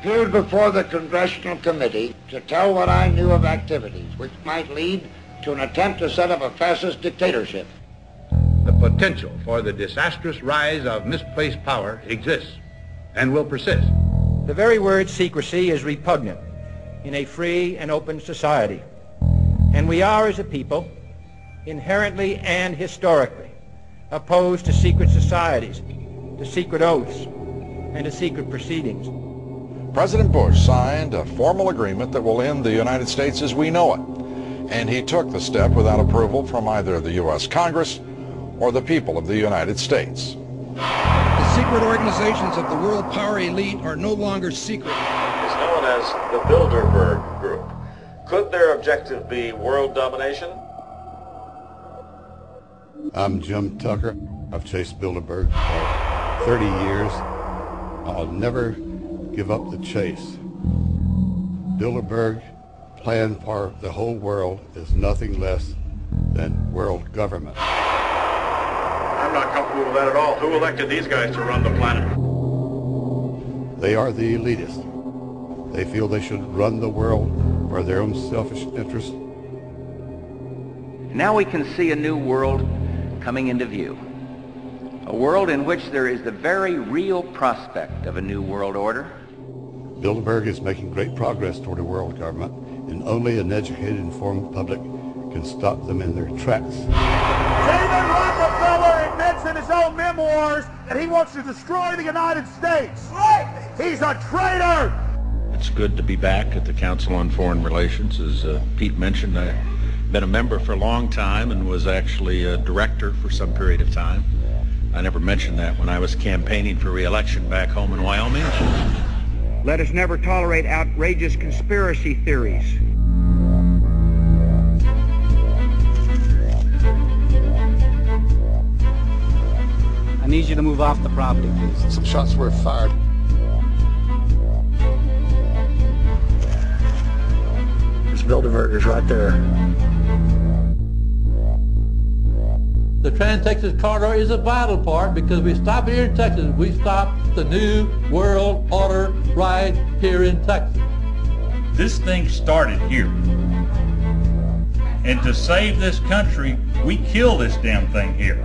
appeared before the Congressional Committee to tell what I knew of activities which might lead to an attempt to set up a fascist dictatorship. The potential for the disastrous rise of misplaced power exists and will persist. The very word secrecy is repugnant in a free and open society. And we are, as a people, inherently and historically opposed to secret societies, to secret oaths, and to secret proceedings. President Bush signed a formal agreement that will end the United States as we know it. And he took the step without approval from either the U.S. Congress or the people of the United States. The secret organizations of the world power elite are no longer secret. It's known as the Bilderberg Group. Could their objective be world domination? I'm Jim Tucker. I've chased Bilderberg for 30 years. I'll never give up the chase. Bilderberg plan for the whole world is nothing less than world government. I'm not comfortable with that at all. Who elected these guys to run the planet? They are the elitists. They feel they should run the world for their own selfish interests. Now we can see a new world coming into view. A world in which there is the very real prospect of a new world order. Bilderberg is making great progress toward a world government, and only an educated, informed public can stop them in their tracks. David Rockefeller admits in his own memoirs that he wants to destroy the United States. Right. He's a traitor. It's good to be back at the Council on Foreign Relations. As Pete mentioned, I've been a member for a long time and was actually a director for some period of time. I never mentioned that when I was campaigning for re-election back home in Wyoming. Let us never tolerate outrageous conspiracy theories. I need you to move off the property, please. Some shots were fired. There's Bilderbergers right there. The Trans-Texas Corridor is a vital part because we stop here in Texas. We stop the New World Order right here in Texas. This thing started here. And to save this country, we kill this damn thing here.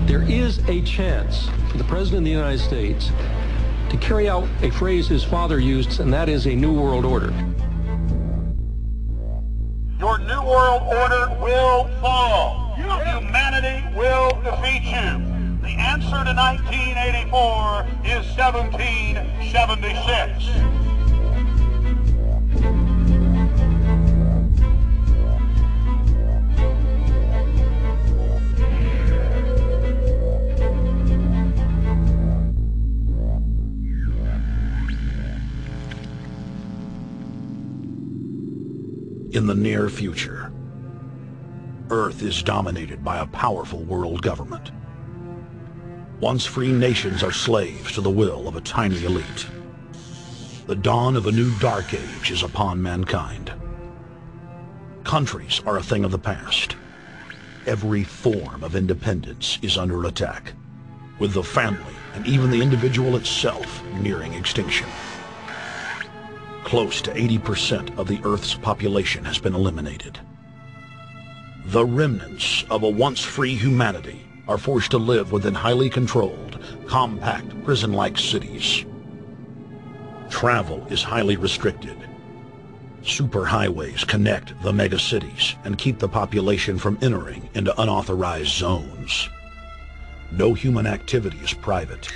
There is a chance for the President of the United States to carry out a phrase his father used, and that is a New World Order. Your New World Order will fall. Humanity will defeat you. The answer to 1984 is 1776. In the near future, Earth is dominated by a powerful world government. Once free nations are slaves to the will of a tiny elite. The dawn of a new dark age is upon mankind. Countries are a thing of the past. Every form of independence is under attack, with the family and even the individual itself nearing extinction. Close to 80% of the Earth's population has been eliminated. The remnants of a once free humanity are forced to live within highly controlled, compact, prison-like cities. Travel is highly restricted. Superhighways connect the megacities and keep the population from entering into unauthorized zones. No human activity is private.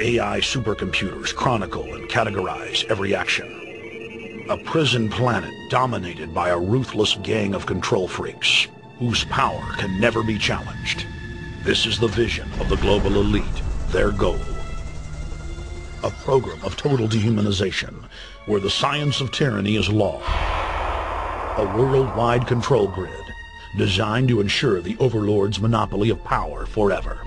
AI supercomputers chronicle and categorize every action. A prison planet dominated by a ruthless gang of control freaks, whose power can never be challenged. This is the vision of the global elite, their goal. A program of total dehumanization, where the science of tyranny is law. A worldwide control grid, designed to ensure the overlord's monopoly of power forever.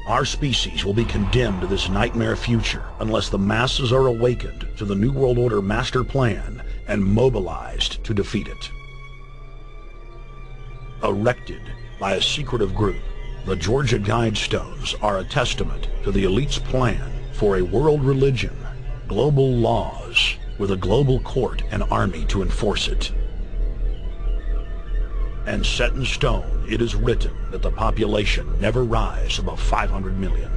Our species will be condemned to this nightmare future unless the masses are awakened to the New World Order master plan and mobilized to defeat it. Erected by a secretive group, the Georgia Guidestones are a testament to the elite's plan for a world religion, global laws, with a global court and army to enforce it. And set in stone, it is written that the population never rise above 500 million.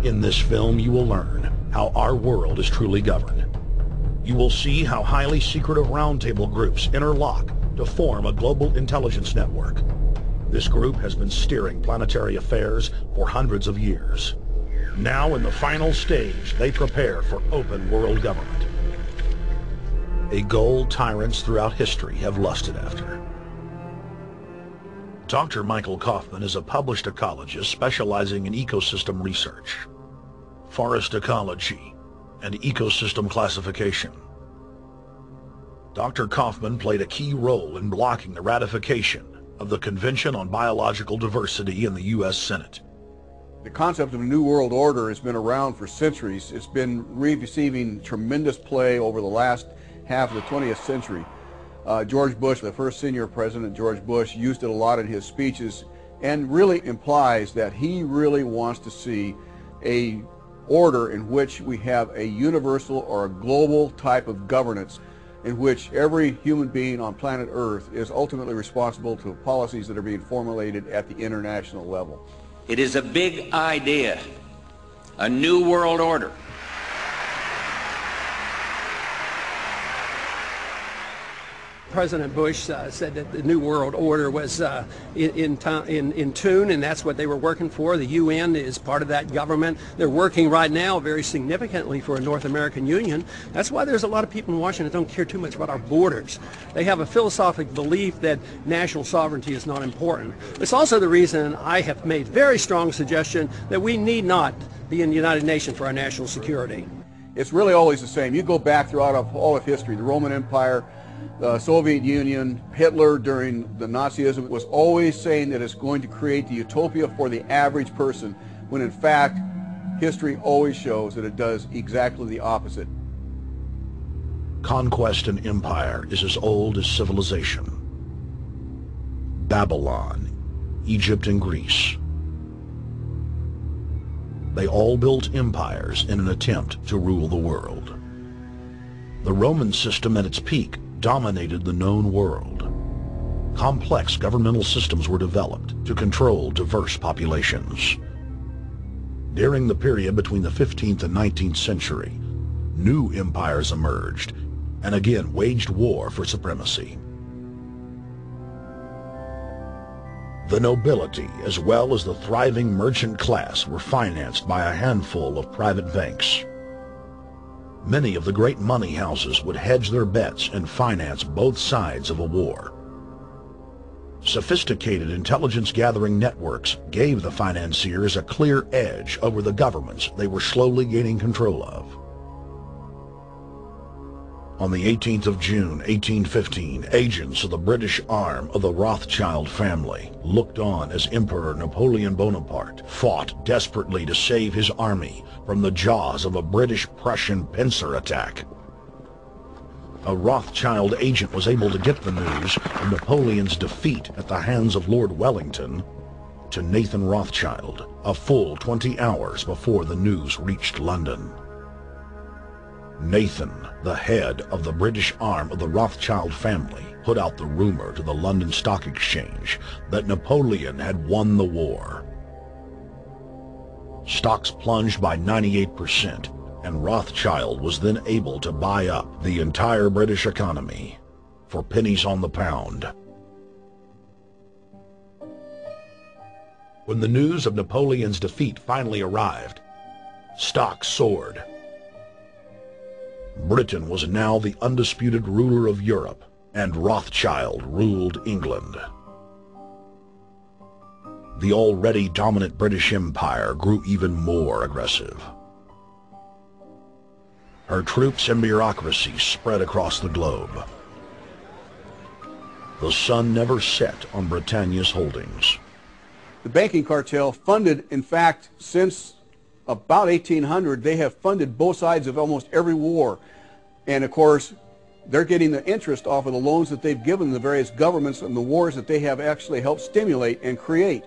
In this film, you will learn how our world is truly governed. You will see how highly secretive roundtable groups interlock to form a global intelligence network. This group has been steering planetary affairs for hundreds of years. Now, in the final stage, they prepare for open world government. A goal tyrants throughout history have lusted after. Dr. Michael Kaufman is a published ecologist specializing in ecosystem research, forest ecology, and ecosystem classification. Dr. Kaufman played a key role in blocking the ratification of the Convention on Biological Diversity in the U.S. Senate. The concept of a new world order has been around for centuries. It's been receiving tremendous play over the last half of the 20th century. George Bush, the first senior president, George Bush, used it a lot in his speeches and really implies that he really wants to see a order in which we have a universal or a global type of governance in which every human being on planet Earth is ultimately responsible to policies that are being formulated at the international level. It is a big idea, a new world order. President Bush said that the New World Order was in tune, and that's what they were working for. The UN is part of that government. They're working right now very significantly for a North American Union. That's why there's a lot of people in Washington that don't care too much about our borders. They have a philosophical belief that national sovereignty is not important. It's also the reason I have made very strong suggestion that we need not be in the United Nations for our national security. It's really always the same. You go back throughout all of history, the Roman Empire, the Soviet Union, Hitler during the Nazism was always saying that it's going to create the utopia for the average person, when in fact history always shows that it does exactly the opposite. Conquest and empire is as old as civilization. Babylon, Egypt and Greece. They all built empires in an attempt to rule the world. The Roman system at its peak dominated the known world. Complex governmental systems were developed to control diverse populations. During the period between the 15th and 19th century, new empires emerged and again waged war for supremacy. The nobility, as well as the thriving merchant class, were financed by a handful of private banks. Many of the great money houses would hedge their bets and finance both sides of a war. Sophisticated intelligence-gathering networks gave the financiers a clear edge over the governments they were slowly gaining control of. On the 18th of June, 1815, agents of the British arm of the Rothschild family looked on as Emperor Napoleon Bonaparte fought desperately to save his army from the jaws of a British-Prussian pincer attack. A Rothschild agent was able to get the news of Napoleon's defeat at the hands of Lord Wellington to Nathan Rothschild a full 20 hours before the news reached London. Nathan, the head of the British arm of the Rothschild family, put out the rumor to the London Stock Exchange that Napoleon had won the war. Stocks plunged by 98%, and Rothschild was then able to buy up the entire British economy for pennies on the pound. When the news of Napoleon's defeat finally arrived, stocks soared. Britain was now the undisputed ruler of Europe, and Rothschild ruled England. The already dominant British Empire grew even more aggressive. Her troops and bureaucracy spread across the globe. the sun never set on Britannia's holdings. The banking cartel funded, in fact, since about 1800, they have funded both sides of almost every war. And of course, they're getting the interest off of the loans that they've given the various governments and the wars that they have actually helped stimulate and create.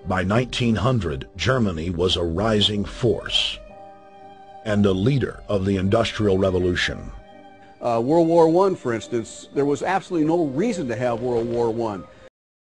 By 1900, Germany was a rising force and a leader of the Industrial Revolution. World War I, for instance, there was absolutely no reason to have World War I.